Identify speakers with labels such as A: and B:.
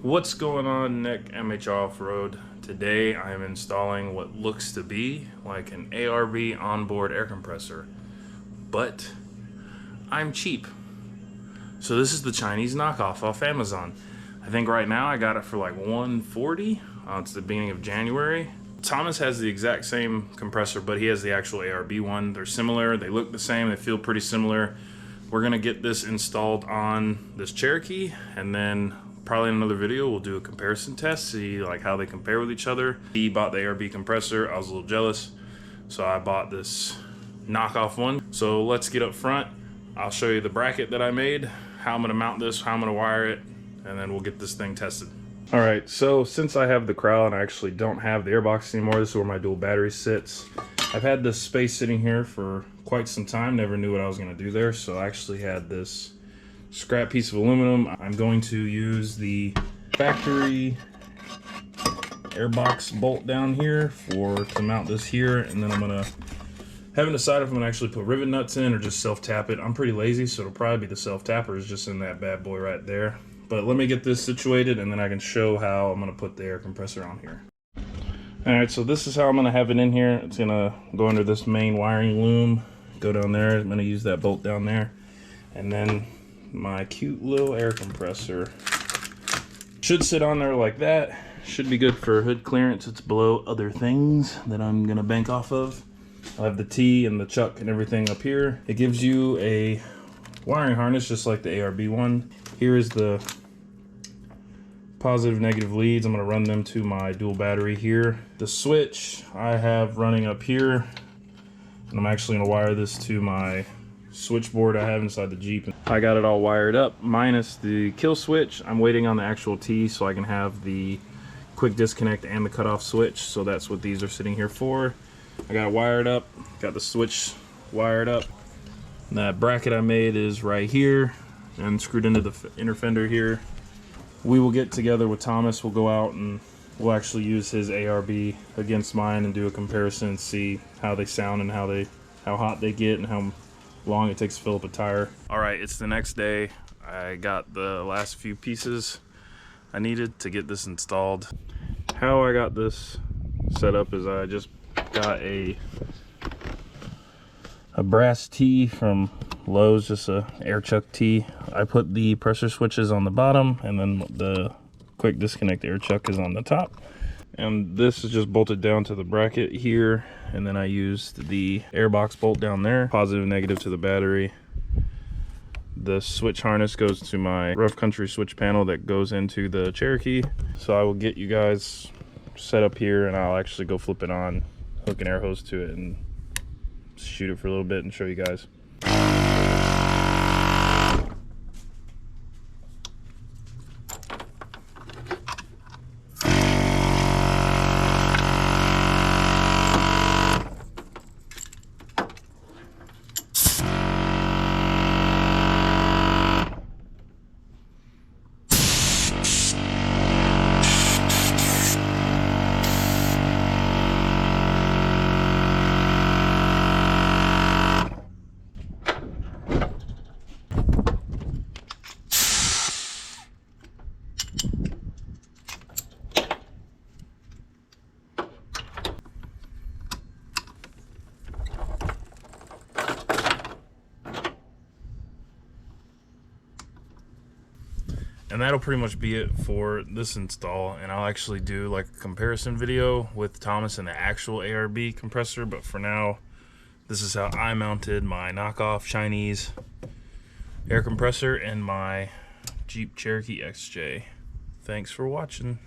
A: What's going on, Nick, MHR Offroad? Today I am installing what looks to be like an ARB onboard air compressor, but I'm cheap. So this is the Chinese knockoff off Amazon. I think right now I got it for like $140. It's the beginning of January. Thomas has the exact same compressor, but he has the actual ARB one. They're similar, they look the same, they feel pretty similar. We're gonna get this installed on this Cherokee, and then probably in another video we'll do a comparison test, see like how they compare with each other. He bought the ARB compressor, I was a little jealous, so I bought this knockoff one. So let's get up front. I'll show you the bracket that I made, how I'm gonna mount this, how I'm gonna wire it, and then we'll get this thing tested. All right, so since I have the Crowd and I actually don't have the airbox anymore, this is where my dual battery sits. I've had this space sitting here for quite some time, never knew what I was gonna do there, so I actually had this scrap piece of aluminum. I'm going to use the factory airbox bolt down here to mount this here, and then haven't decided if I'm gonna actually put rivet nuts in or just self-tap it. I'm pretty lazy, so it'll probably be the self-tapper is just in that bad boy right there. But let me get this situated and then I can show how I'm gonna put the air compressor on here. All right, so this is how I'm gonna have it in here. It's gonna go under this main wiring loom, go down there. I'm gonna use that bolt down there. And then my cute little air compressor should sit on there like that. Should be good for hood clearance. It's below other things that I'm gonna bank off of. I'll have the T and the chuck and everything up here. It gives you a wiring harness just like the ARB one. Here is the positive, negative leads. I'm gonna run them to my dual battery here. The switch I have running up here, and I'm actually gonna wire this to my switchboard I have inside the Jeep. I got it all wired up minus the kill switch. I'm waiting on the actual T so I can have the quick disconnect and the cutoff switch, so that's what these are sitting here for. I got it wired up, got the switch wired up. And that bracket I made is right here and screwed into the inner fender here. We will get together with Thomas, we'll go out and we'll actually use his ARB against mine and do a comparison and see how they sound and how hot they get and how long it takes to fill up a tire. All right, it's the next day. I got the last few pieces I needed to get this installed. How I got this set up is I just got a brass T from Lowe's, just a air chuck T. I put the pressure switches on the bottom and then the quick disconnect air chuck is on the top. And this is just bolted down to the bracket here, and then I used the airbox bolt down there, positive and negative to the battery. The switch harness goes to my rough country switch panel that goes into the Cherokee. So I will get you guys set up here and I'll actually go flip it on, hook an air hose to it and shoot it for a little bit and show you guys. And that'll pretty much be it for this install, and I'll actually do like a comparison video with Thomas and the actual ARB compressor, but for now this is how I mounted my knockoff Chinese air compressor in my Jeep Cherokee XJ. Thanks for watching.